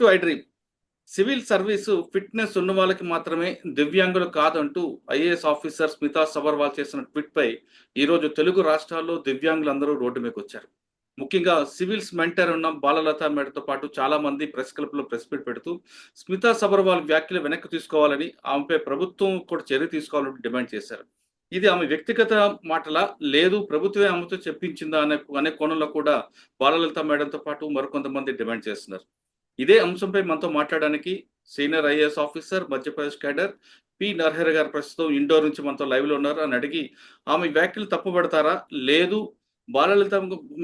To I dream. Civil service fitness ఉన్న వాళ్ళకి మాత్రమే, దివ్యాంగులు కాదంటూ ఐఏఎస్ ఆఫీసర్ స్మితా సబర్వాల్ చేసిన ట్వీట్పై ఈరోజు తెలుగు రాష్ట్రాల్లో దివ్యాంగులందరూ రోడ్డు మీదకి వచ్చారు. ముఖ్యంగా సివిల్స్ మెంటర్ ఉన్న బాలలత మేడతో పాటు చాలా మంది ప్రెస్ క్లబ్లో ప్రెస్ మీట్ పెడుతూ స్మితా సబర్వాల్ వ్యాఖ్యలు వెనక్కి తీసుకోవాలని, ఆమెపై ప్రభుత్వం కూడా చర్య తీసుకోవాలని డిమాండ్ చేశారు. ఇది ఆమె వ్యక్తిగత మాటలా, లేదు ప్రభుత్వమే ఆమెతో చెప్పించిందా అనే కోణంలో కూడా బాలలత మేడంతో పాటు మరికొంతమంది డిమాండ్ చేస్తున్నారు. ఇదే అంశంపై మనతో మాట్లాడడానికి senior IAS officer, Madhya Pradesh cadre P Narahari గారు ప్రస్తుతం ఇండోర్ నుంచి మనతో లైవ్ లో ఉన్నారు. అని అడిగి ఆమె వ్యాఖ్యలు తప్పుపడతారా, లేదు బాలలత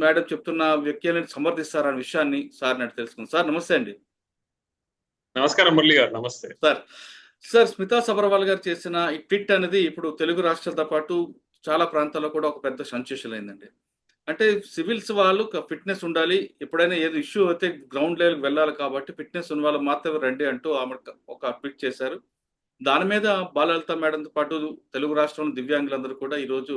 మేడం చెప్తున్న వ్యాఖ్యలను సమర్థిస్తారా అనే విషయాన్ని సార్ నడిచి తెలుసుకుందాం. సార్ నమస్తే అండి. నమస్కారం మురళి గారు. నమస్తే సార్ స్మితా సబర్వాల్ గారు చేసిన ఈ ట్వీట్ అనేది ఇప్పుడు తెలుగు రాష్ట్రాలతో పాటు చాలా ప్రాంతాల్లో కూడా ఒక పెద్ద సెన్సేషన్ అయిందండి. అంటే సివిల్స్ వాళ్ళు ఫిట్నెస్ ఉండాలి, ఎప్పుడైనా ఏదో ఇష్యూ అయితే గ్రౌండ్ లెవెల్కి వెళ్ళాలి, కాబట్టి ఫిట్నెస్ ఉన్న వాళ్ళు మాత్రమే రండి అంటూ ఆమె ఒక ట్వీట్ చేశారు. దాని మీద బాలలత మేడంతో పాటు తెలుగు రాష్ట్రంలో దివ్యాంగులందరూ కూడా ఈరోజు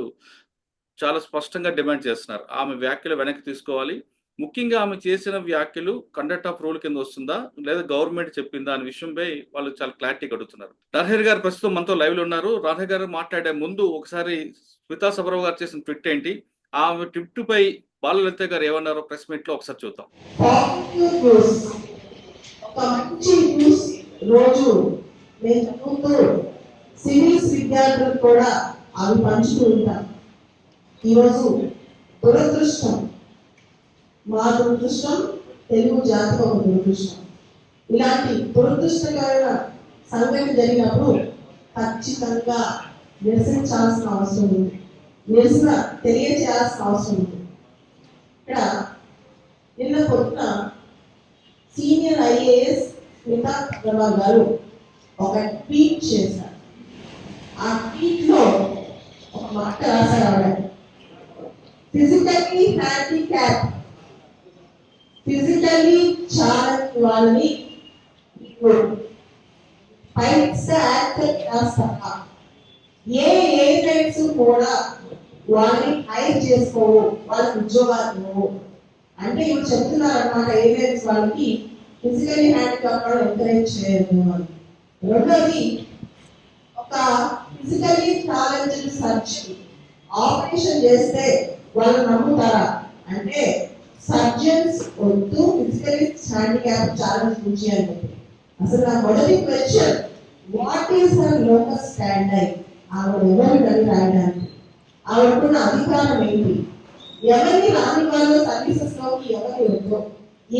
చాలా స్పష్టంగా డిమాండ్ చేస్తున్నారు. ఆమె వ్యాఖ్యలు వెనక్కి తీసుకోవాలి. ముఖ్యంగా ఆమె చేసిన వ్యాఖ్యలు కండక్ట్ ఆఫ్ రూల్ కింద వస్తుందా, లేదా గవర్నమెంట్ చెప్పిందా అనే విషయంపై వాళ్ళు చాలా క్లారిటీగా అడుగుతున్నారు. నరహరి గారు ప్రస్తుతం మనతో లైవ్ లో ఉన్నారు. నరహరి గారు మాట్లాడే ముందు ఒకసారి స్మితా సబర్వాల్ గారు చేసిన ట్వీట్ ఏంటి, ఆమె ట్వీట్ పై బాలలత గారు ఏమన్నారో ప్రెస్ మీట్ లో ఒకసారి చూద్దాం. సివిల్స్ విద్యార్థులు కూడా అవి పంచుతూ ఉంటాం. ఈరోజు దురదృష్టం, మా దురదృష్టం, తెలుగు జాతికి ఒక దురదృష్టం. ఇలాంటి దురదృష్టకరమైన సంఘటన జరిగినప్పుడు ఖచ్చితంగా నిరసించాల్సిన అవసరం ఉంది, నిరసన తెలియజేయాల్సిన అవసరం ఉంది. ఇక్కడ నిన్న పొద్దున సీనియర్ ఐఏఎస్ స్మితా సబర్వాల్ గారు ఒక ట్వీట్ చేశారు. ఆ ట్వీట్ లో ఒక మాట రాశారు, ఫిజికల్లీ హ్యాండిక్యాప్, ఫిజికల్లీ ఛాలెంజ్ వాళ్ళని ఏ ఏజెంట్స్ కూడా వాళ్ళని హైర్ చేసుకోవు, వాళ్ళ ఉద్యోగాలు అంటే ఇప్పుడు చెప్తున్నారు అన్నమాట. ఏజెంట్స్ వాళ్ళకి ఫిజికల్లీ హ్యాండిక్యాప్ వాళ్ళు ఎంకరేజ్ చేయరు అని. రెండోది, ఒక ఫిజికల్లీ ఛాలెంజ్డ్ సర్జన్ ఆపరేషన్ చేస్తే వాళ్ళు నమ్ముతారా అంటే సర్జన్స్ వద్దు, ఫిజికల్లీ హ్యాండిక్యాప్ ఛాలెంజ్ నుంచి అని చెప్పి. అసలు నా మొదటి question, what is her locus standard? ఆవిడ ఎవరు అని రాయడానికి, ఆవిడకున్న అధికారం ఏంటి? ఎవరిని రాని వాళ్ళు సర్వీసెస్ లోకి ఎవరు వద్దో,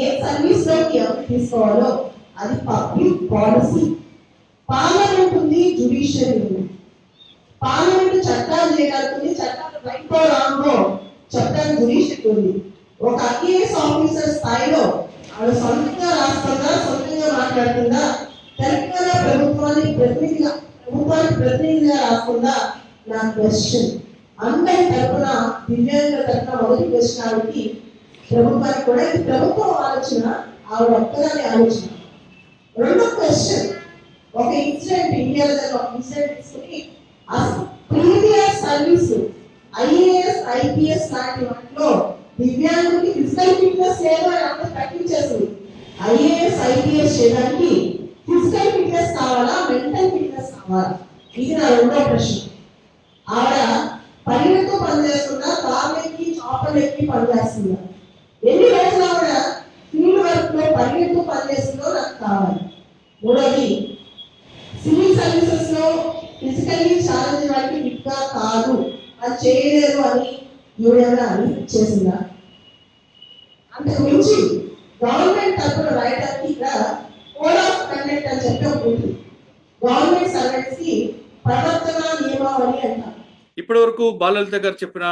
ఏ సర్వీస్ లోకి ఎవరు తీసుకోవాలో అది పబ్లిక్ పాలసీ. పార్లమెంట్ ఉంది, జ్యుడిషియరీ ఉంది. పార్లమెంట్ చట్టాలు చేయగలుగుతుంది, చట్టాలు రైటో రాంగో చట్టాలు జ్యుడిషియరీ ఉంది. ఒక ఐఏఎస్ ఆఫీసర్ స్థాయిలో ఆవిడ సొంతంగా రాస్తుందా, సొంతంగా మాట్లాడుతుందా, తెలంగాణ ప్రభుత్వానికి ప్రతినిధిగా రాస్తుందా? నా క్వశ్చన్. అందరి తరఫున, దివ్యాంగుల తరఫున మొదటి క్వశ్చన్ ఆవిడకి, ప్రభుత్వానికి కూడా. ఇది ప్రభుత్వం ఆలోచన, ఆవిడ ఒక్కదాని ఆలోచన. రెండో క్వశ్చన్, ఒక ఇన్సిడెంట్ ఇండియాలో ఒక ఇన్సిడెంట్ తీసుకుని అసలు ప్రీవియస్ సర్వీస్ ఐఏఎస్ ఐపీఎస్ లాంటి వాటిలో దివ్యాంగులకి ఫిజికల్ ఫిట్నెస్ లేదు అని అందరూ ప్రకటించేస్తుంది. ఐఏఎస్ ఐపీఎస్ చేయడానికి ఫిజికల్ ఫిట్నెస్ కావాలా, మెంటల్ ఫిట్నెస్ కావాలా? ఇది నా రెండో ప్రశ్న. ఆవిడ పరిగెత్తు పనిచేస్తుందా, కార్లెక్కి చాపర్లెక్కి పనిచేస్తుందా? ఎన్ని రోజులు ఆవిడ ఫీల్డ్ వర్క్ లో పరిగెత్తు పనిచేస్తుందో నాకు కావాలి. మూడోది, సివిల్ సర్వీసెస్ లో ఫిజికల్లీ ఛాలెంజ్ వాటికి ఫిట్ గా కాదు, అది చేయలేదు అని యూనియన్ అని చేసిందా? అంతకు మించి గవర్నమెంట్ తరఫున రాయడానికి ఇక్కడ కోడ్ ఆఫ్ కండక్ట్ అని చెప్పి ఉంటుంది. గవర్నమెంట్ సర్వెంట్స్ కి ప్రవర్తన నియమావళి అంటారు. ఇప్పటి వరకు బాలలత గారు చెప్పిన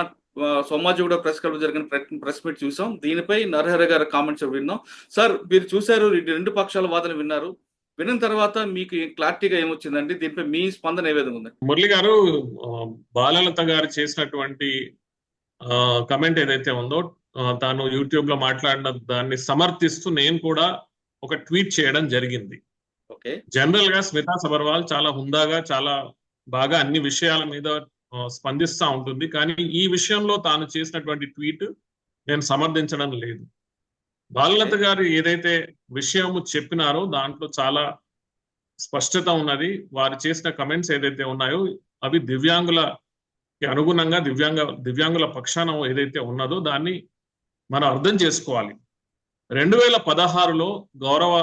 సోమాజిగూడ ప్రెస్ క్లబ్ జరిగిన ప్రెస్ మీట్ చూసాం. దీనిపై నరహరి గారి కామెంట్స్ విన్నాం. సార్, మీరు చూశారు, రెండు పక్షాల వాదన విన్నారు. విన్న తర్వాత మీకు క్లారిటీగా ఏమొచ్చిందండి? దీనిపై మీ స్పందన ఏ విధంగా ఉంది? మురళి గారు, బాలలత గారు చేసినటువంటి కమెంట్ ఏదైతే ఉందో, తాను యూట్యూబ్ లో మాట్లాడిన దాన్ని సమర్థిస్తూ నేను కూడా ఒక ట్వీట్ చేయడం జరిగింది. ఓకే. జనరల్ గా స్మితా సబర్వాల్ చాలా హుందాగా, చాలా బాగా అన్ని విషయాల మీద స్పందిస్తూ ఉంటుంది. కానీ ఈ విషయంలో తాను చేసినటువంటి ట్వీట్ నేను సమర్థించడం లేదు. బాలలత గారు ఏదైతే విషయము చెప్పినారో దాంట్లో చాలా స్పష్టత ఉన్నది. వారు చేసిన కమెంట్స్ ఏదైతే ఉన్నాయో అవి దివ్యాంగులకి అనుగుణంగా దివ్యాంగుల పక్షాన ఏదైతే ఉన్నదో దాన్ని మనం అర్థం చేసుకోవాలి. 2016లో గౌరవ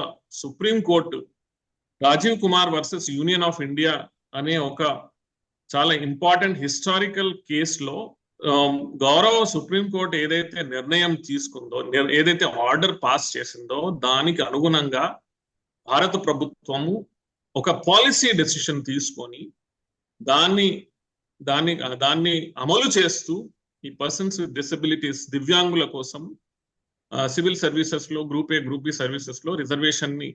supreme court Rajiv Kumar versus union of India అనే ఒక చాలా ఇంపార్టెంట్ హిస్టారికల్ కేసులో గౌరవ సుప్రీంకోర్టు ఏదైతే నిర్ణయం తీసుకుందో, ఏదైతే ఆర్డర్ పాస్ చేసిందో దానికి అనుగుణంగా భారత ప్రభుత్వము ఒక పాలసీ డెసిషన్ తీసుకొని దాన్ని అమలు చేస్తూ ఈ పర్సన్స్ విత్ డిసబిలిటీస్ దివ్యాంగుల కోసం సివిల్ సర్వీసెస్ లో group A group B services లో రిజర్వేషన్ ని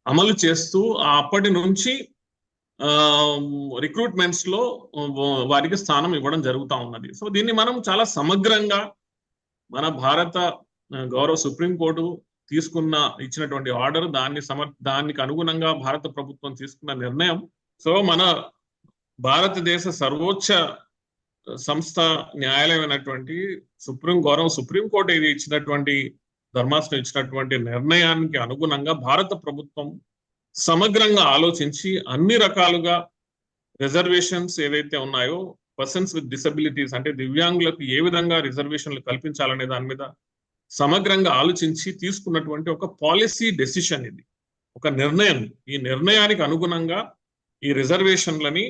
అమలు చేస్తూ అప్పటి నుంచి రిక్రూట్మెంట్స్ లో వారికి స్థానం ఇవ్వడం జరుగుతూ ఉన్నది. సో దీన్ని మనం చాలా సమగ్రంగా మన భారత గౌరవ సుప్రీంకోర్టు ఇచ్చినటువంటి ఆర్డర్ దానికి అనుగుణంగా భారత ప్రభుత్వం తీసుకున్న నిర్ణయం. సో మన భారతదేశ సర్వోచ్చ సంస్థ న్యాయాలయమైనటువంటి గౌరవ సుప్రీంకోర్టు ఇది ఇచ్చినటువంటి ధర్మాసనం ఇచ్చినటువంటి నిర్ణయానికి అనుగుణంగా భారత ప్రభుత్వం సమగ్రంగా ఆలోచించి అన్ని రకాలుగా రిజర్వేషన్స్ ఏవైతే ఉన్నాయో పర్సన్స్ విత్ డిసబిలిటీస్ అంటే దివ్యాంగులకు ఏ విధంగా రిజర్వేషన్లు కల్పించాలనే దాని మీద సమగ్రంగా ఆలోచించి తీసుకున్నటువంటి ఒక పాలసీ డెసిషన్ ఇది, ఒక నిర్ణయం. ఈ నిర్ణయానికి అనుగుణంగా ఈ రిజర్వేషన్లని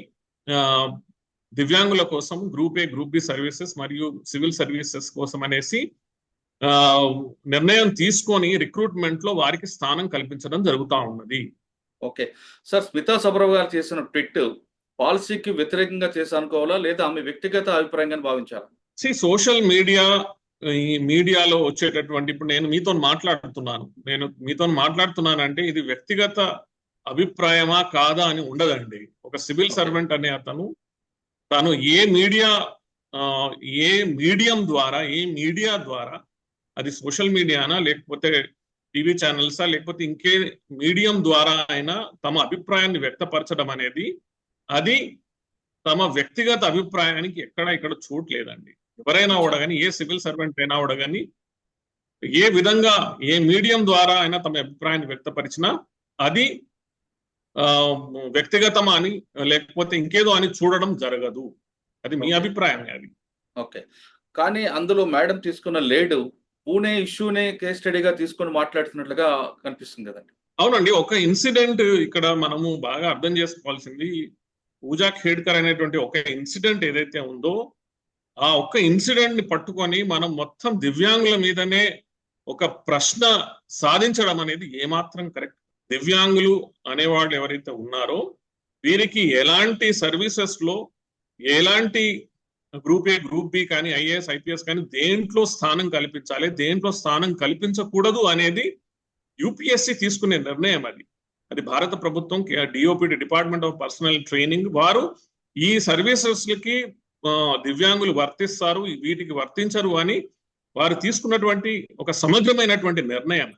దివ్యాంగుల కోసం group A group B services మరియు సివిల్ సర్వీసెస్ కోసం అనేసి నిర్ణయం తీసుకొని రిక్రూట్మెంట్ లో వారికి స్థానం కల్పించడం జరుగుతూ ఉన్నది. ఓకే సార్, స్మితా సబర్వాల్ గారు చేసిన ట్వీట్ పాలసీకి వ్యతిరేకంగా చేసి అనుకోవాలా లేదా ఆమె వ్యక్తిగత అభిప్రాయంగా భావించాలా? సోషల్ మీడియా, ఈ మీడియాలో వచ్చేటటువంటి ఇప్పుడు నేను మీతో మాట్లాడుతున్నానంటే ఇది వ్యక్తిగత అభిప్రాయమా కాదా అని ఉండదండి. ఒక సివిల్ సర్వెంట్ అనే తను ఏ మీడియా ద్వారా అది సోషల్ మీడియానా లేకపోతే టీవీ ఛానల్సా లేకపోతే ఇంకే మీడియం ద్వారా అయినా తమ అభిప్రాయాన్ని వ్యక్తపరచడం అనేది అది తమ వ్యక్తిగత అభిప్రాయానికి ఇక్కడ చోటు లేదండి. ఎవరైనా కూడా ఏ సివిల్ సర్వెంట్ అయినా కూడా ఏ విధంగా ఏ మీడియం ద్వారా అయినా తమ అభిప్రాయాన్ని వ్యక్తపరిచినా అది వ్యక్తిగతమా అని లేకపోతే ఇంకేదో అని చూడడం జరగదు. అది మీ అభిప్రాయం. అది ఓకే, కానీ అందులో మేడం తీసుకున్న లేడు పూణే ఇష్యూనే కేస్ స్టడీగా తీసుకొని మాట్లాడుతున్నట్లుగా కనిపిస్తుంది కదండి. అవునండి, ఒక ఇన్సిడెంట్ ఇక్కడ మనము బాగా అర్థం చేసుకోవాల్సింది. పూజా ఖేడ్కర్ అనేటువంటి ఒక ఇన్సిడెంట్ ఏదైతే ఉందో ఆ ఒక్క ఇన్సిడెంట్ ని పట్టుకొని మనం మొత్తం దివ్యాంగుల మీదనే ఒక ప్రశ్న సాధించడం అనేది ఏమాత్రం కరెక్ట్. దివ్యాంగులు అనేవాళ్ళు ఎవరైతే ఉన్నారో వీరికి ఎలాంటి సర్వీసెస్ లో ఎలాంటి గ్రూప్ ఏ గ్రూప్ బి కానీ ఐఏఎస్ ఐపీఎస్ కానీ దేంట్లో స్థానం కల్పించాలి, దేంట్లో స్థానం కల్పించకూడదు అనేది యూపీఎస్సీ తీసుకునే నిర్ణయం. అది భారత ప్రభుత్వం DoPT department of personal training వారు ఈ సర్వీసెస్లకి దివ్యాంగులు వర్తిస్తారు, వీటికి వర్తించరు అని వారు తీసుకున్నటువంటి ఒక సమగ్రమైనటువంటి నిర్ణయం.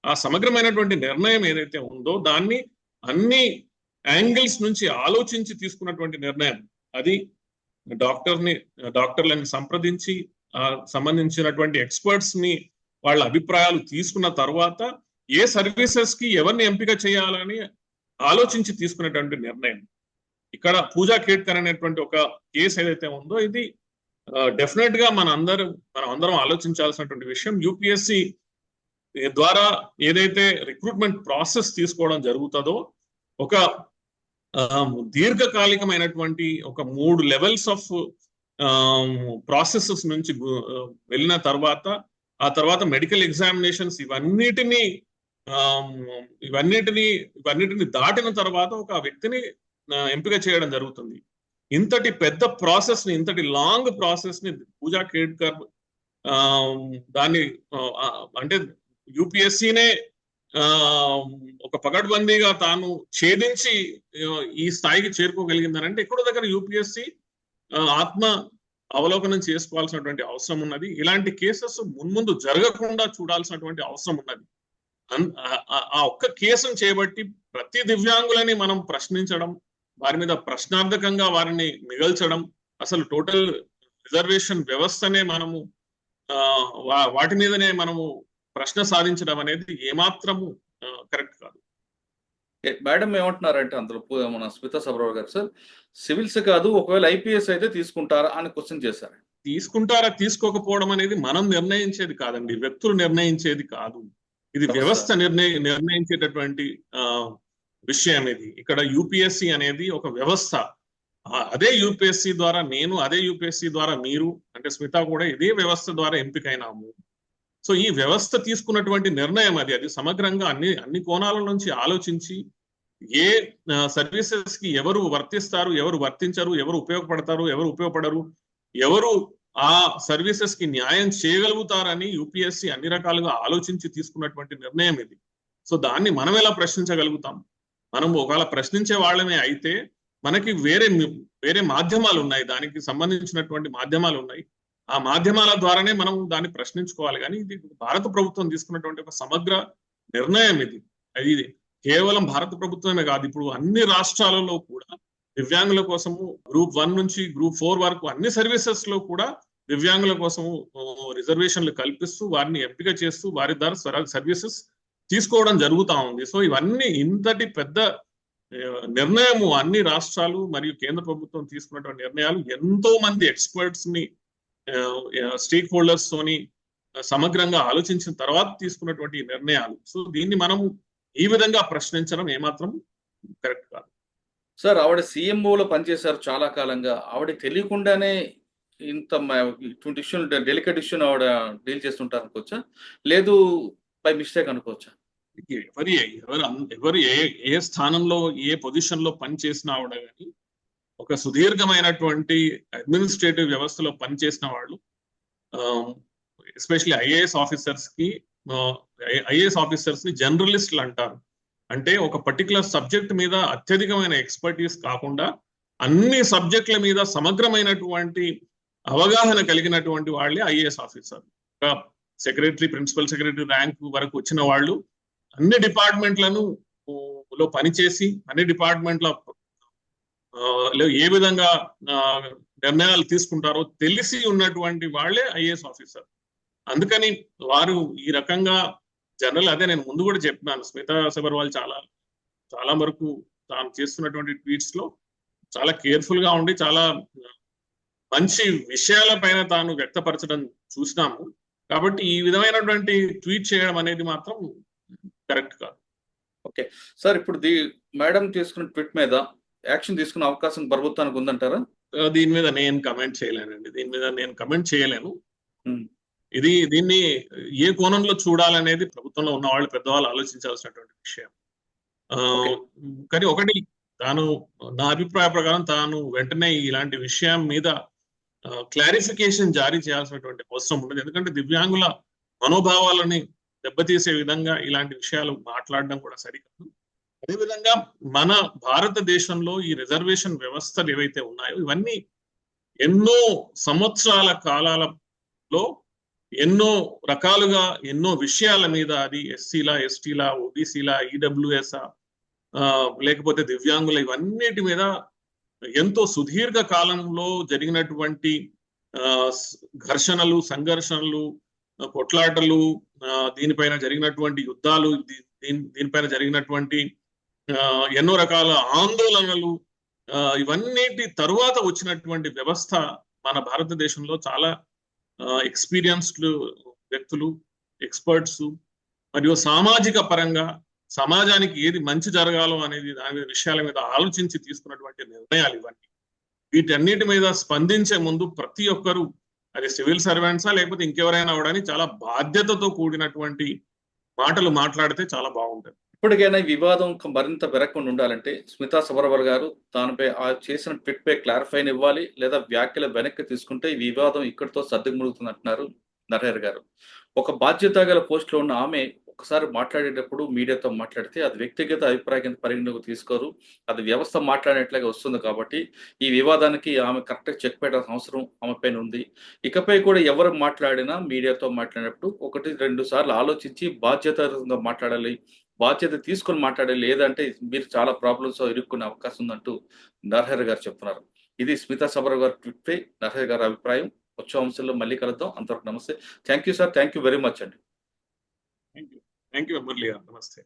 ఆ సమగ్రమైనటువంటి నిర్ణయం ఏదైతే ఉందో దాన్ని అన్ని యాంగిల్స్ నుంచి ఆలోచించి తీసుకున్నటువంటి నిర్ణయం. అది డాక్టర్లని సంప్రదించి సంబంధించినటువంటి ఎక్స్పర్ట్స్ ని వాళ్ళ అభిప్రాయాలు తీసుకున్న తర్వాత ఏ సర్వీసెస్ కి ఎవరిని ఎంపిక చేయాలని ఆలోచించి తీసుకునేటువంటి నిర్ణయం. ఇక్కడ పూజా ఖేడ్కర్ అనేటువంటి ఒక కేసు ఏదైతే ఉందో ఇది డెఫినెట్ గా మనం అందరం ఆలోచించాల్సినటువంటి విషయం. యూపీఎస్సి ద్వారా ఏదైతే రిక్రూట్మెంట్ ప్రాసెస్ తీసుకోవడం జరుగుతుందో ఒక దీర్ఘకాలికమైనటువంటి ఒక 3 లెవెల్స్ ఆఫ్ ప్రాసెసెస్ నుంచి వెళ్ళిన తర్వాత ఆ తర్వాత మెడికల్ ఎగ్జామినేషన్స్ ఇవన్నిటిని దాటిన తర్వాత ఒక వ్యక్తిని ఎంపిక చేయడం జరుగుతుంది. ఇంతటి పెద్ద ప్రాసెస్ ని, ఇంతటి లాంగ్ ప్రాసెస్ ని పూజా ఖేడ్కర్ దాన్ని అంటే యూపీఎస్సీనే ఒక పకడ్బందీగా తాను ఛేదించి ఈ స్థాయికి చేరుకోగలిగిందనంటే ఎక్కడో దగ్గర యూపీఎస్సీ ఆత్మ అవలోకనం చేసుకోవాల్సినటువంటి అవసరం ఉన్నది. ఇలాంటి కేసెస్ మున్ముందు జరగకుండా చూడాల్సినటువంటి అవసరం ఉన్నది. ఆ ఒక్క కేసును చేపట్టి ప్రతి దివ్యాంగులని మనం ప్రశ్నించడం, వారి మీద ప్రశ్నార్థకంగా వారిని మిగల్చడం, అసలు టోటల్ రిజర్వేషన్ వ్యవస్థనే మనము వాటి మీదనే మనము ప్రశ్న సాధించడం అనేది ఏమాత్రము కరెక్ట్ కాదు. మేడం ఏమంటున్నారంటే అందులో మన స్మితా సబర్వాల్ గారు, సార్ సివిల్స్ కాదు ఒకవేళ ఐపీఎస్ అయితే తీసుకుంటారా అని క్వశ్చన్ చేశారు. తీసుకుంటారా తీసుకోకపోవడం అనేది మనం నిర్ణయించేది కాదండి, వ్యక్తులు నిర్ణయించేది కాదు. ఇది వ్యవస్థ నిర్ణయించేటటువంటి విషయం. ఇది ఇక్కడ యూపీఎస్సి అనేది ఒక వ్యవస్థ. అదే యూపీఎస్సి ద్వారా నేను, అదే యూపీఎస్సి ద్వారా మీరు, అంటే స్మిత కూడా ఇదే వ్యవస్థ ద్వారా ఎంపికైనాము. సో ఈ వ్యవస్థ తీసుకున్నటువంటి నిర్ణయం అది సమగ్రంగా అన్ని కోణాల నుంచి ఆలోచించి ఏ సర్వీసెస్ కి ఎవరు వర్తిస్తారు, ఎవరు వర్తించరు, ఎవరు ఉపయోగపడతారు, ఎవరు ఉపయోగపడరు, ఎవరు ఆ సర్వీసెస్ కి న్యాయం చేయగలుగుతారని యూపీఎస్సి అన్ని రకాలుగా ఆలోచించి తీసుకున్నటువంటి నిర్ణయం ఇది. సో దాన్ని మనం ఎలా ప్రశ్నించగలుగుతాం? మనం ఒకవేళ ప్రశ్నించే వాళ్ళమే అయితే మనకి వేరే మాధ్యమాలు ఉన్నాయి, దానికి సంబంధించినటువంటి మాధ్యమాలు ఉన్నాయి. ఆ మాధ్యమాల ద్వారానే మనం దాన్ని ప్రశ్నించుకోవాలి. కానీ ఇది భారత ప్రభుత్వం తీసుకున్నటువంటి ఒక సమగ్ర నిర్ణయం. ఇది కేవలం భారత ప్రభుత్వమే కాదు, ఇప్పుడు అన్ని రాష్ట్రాలలో కూడా దివ్యాంగుల కోసము గ్రూప్ 1 నుంచి గ్రూప్ 4 వరకు అన్ని సర్వీసెస్ లో కూడా దివ్యాంగుల కోసము రిజర్వేషన్లు కల్పిస్తూ వారిని ఎంపిక చేస్తూ వారి ద్వారా సర్వీసెస్ తీసుకోవడం జరుగుతూ ఉంది. సో ఇవన్నీ ఇంతటి పెద్ద నిర్ణయము అన్ని రాష్ట్రాలు మరియు కేంద్ర ప్రభుత్వం తీసుకున్నటువంటి నిర్ణయాలు ఎంతో మంది ఎక్స్పర్ట్స్ ని స్టేక్ హోల్డర్స్ తోని సమగ్రంగా ఆలోచించిన తర్వాత తీసుకున్నటువంటి నిర్ణయాలు. సో దీన్ని మనం ఈ విధంగా ప్రశ్నించడం ఏమాత్రం కరెక్ట్ కాదు. సార్ ఆవిడ సీఎంఓలో పనిచేశారు చాలా కాలంగా, ఆవిడ తెలియకుండానే ఇంత ఇటువంటి ఇష్యూ, డెలికేట్ ఇష్యూని ఆవిడ డీల్ చేస్తుంటారు అనుకోవచ్చా, లేదు బై మిస్టేక్ అనుకోవచ్చా? ఎవరు ఏ స్థానంలో ఏ పొజిషన్ లో పనిచేసిన ఆవిడ కానీ ఒక సుదీర్ఘమైనటువంటి అడ్మినిస్ట్రేటివ్ వ్యవస్థలో పనిచేసిన వాళ్ళు, ఎస్పెషల్లీ ఐఏఎస్ ఆఫీసర్స్ ని జర్నలిస్టులు అంటారు. అంటే ఒక పర్టికులర్ సబ్జెక్ట్ మీద అత్యధికమైన ఎక్స్పర్టీస్ కాకుండా అన్ని సబ్జెక్టుల మీద సమగ్రమైనటువంటి అవగాహన కలిగినటువంటి వాళ్ళే IAS officer. Secretary, principal secretary rank వరకు వచ్చిన వాళ్ళు అన్ని డిపార్ట్మెంట్లను పనిచేసి అన్ని డిపార్ట్మెంట్ల ఏ విధంగా నిర్ణయాలు తీసుకుంటారో తెలిసి ఉన్నటువంటి వాళ్ళే ఐఏఎస్ ఆఫీసర్. అందుకని వారు ఈ రకంగా అదే నేను ముందు కూడా చెప్పినాను, స్మితా సబర్వాల్ చాలా వరకు తాను చేస్తున్నటువంటి ట్వీట్స్ లో చాలా కేర్ఫుల్ గా ఉండి చాలా మంచి విషయాల పైన తాను వ్యక్తపరచడం చూసినాము. కాబట్టి ఈ విధమైనటువంటి ట్వీట్ చేయడం అనేది మాత్రం కరెక్ట్ కాదు. ఓకే సార్, ఇప్పుడు మేడం తీసుకున్న ట్వీట్ మీద యాక్షన్ తీసుకునే అవకాశం ప్రభుత్వానికి ఉందంటారా? దీని మీద నేను కమెంట్ చేయలేను. దీన్ని ఏ కోణంలో చూడాలనేది ప్రభుత్వంలో ఉన్న వాళ్ళు పెద్దవాళ్ళు ఆలోచించాల్సినటువంటి విషయం. కానీ ఒకటి, నా అభిప్రాయ ప్రకారం తాను వెంటనే ఇలాంటి విషయం మీద క్లారిఫికేషన్ జారీ చేయాల్సినటువంటి అవసరం ఉండదు. ఎందుకంటే దివ్యాంగుల మనోభావాలని దెబ్బతీసే విధంగా ఇలాంటి విషయాలు మాట్లాడడం కూడా సరికాదు. అదేవిధంగా మన భారతదేశంలో ఈ రిజర్వేషన్ వ్యవస్థలు ఏవైతే ఉన్నాయో ఇవన్నీ ఎన్నో సంవత్సరాల కాలాలలో ఎన్నో రకాలుగా ఎన్నో విషయాల మీద, అది ఎస్సీలా, ఎస్టీలా, ఓబీసీలా, ఈడబ్ల్యూఎస్ లేకపోతే దివ్యాంగుల, ఇవన్నిటి మీద ఎంతో సుదీర్ఘ కాలంలో జరిగినటువంటి ఘర్షణలు, సంఘర్షణలు, కొట్లాటలు, దీనిపైన జరిగినటువంటి యుద్ధాలు, దీనిపైన జరిగినటువంటి ఎన్నో రకాల ఆందోళనలు, ఇవన్నిటి తరువాత వచ్చినటువంటి వ్యవస్థ మన భారతదేశంలో చాలా ఎక్స్పీరియన్స్డ్ వ్యక్తులు, ఎక్స్పర్ట్స్ మరియు సామాజిక పరంగా సమాజానికి ఏది మంచి జరగాలో అనేది దాని మీద విషయాల మీద ఆలోచించి తీసుకున్నటువంటి నిర్ణయాలు ఇవన్నీ. వీటన్నిటి మీద స్పందించే ముందు ప్రతి ఒక్కరూ, అది సివిల్ సర్వెంట్సా లేకపోతే ఇంకెవరైనా అవడానికి చాలా బాధ్యతతో కూడినటువంటి మాటలు మాట్లాడితే చాలా బాగుంటుంది. ఇప్పటికైనా ఈ వివాదం మరింత పెరగకుండా ఉండాలంటే స్మితా సబర్వాల్ గారు తానుపై చేసిన ట్వీట్ పై క్లారిఫైన్ ఇవ్వాలి, లేదా వ్యాఖ్యలు వెనక్కి తీసుకుంటే ఈ వివాదం ఇక్కడితో సర్దుముడుగుతుంది అంటున్నారు నరహరి గారు. ఒక బాధ్యత గల పోస్ట్లో ఉన్న ఆమె ఒకసారి మాట్లాడేటప్పుడు మీడియాతో మాట్లాడితే అది వ్యక్తిగత అభిప్రాయం పరిగణలోకి తీసుకోరు, అది వ్యవస్థ మాట్లాడినట్లుగా వస్తుంది. కాబట్టి ఈ వివాదానికి ఆమె కరెక్ట్గా చెక్ పెట్టాల్సిన అవసరం ఆమె పైన ఉంది. ఇకపై కూడా ఎవరు మాట్లాడినా మీడియాతో మాట్లాడినప్పుడు 1-2 సార్లు ఆలోచించి బాధ్యతగా మాట్లాడాలి, బాధ్యత తీసుకొని మాట్లాడాలి, లేదంటే మీరు చాలా ప్రాబ్లమ్స్ ఇరుక్కునే అవకాశం ఉందంటూ నరహరి గారు చెప్తున్నారు. ఇది స్మితా సబర్వాల్ గారి ట్వీట్ పై నరహరి గారి అభిప్రాయం. వచ్చే అంశంలో మళ్ళీ కలుద్దాం. అంతవరకు నమస్తే. Thank you sir, thank you very much అండి. థ్యాంక్ యూ మురళి గారు, నమస్తే.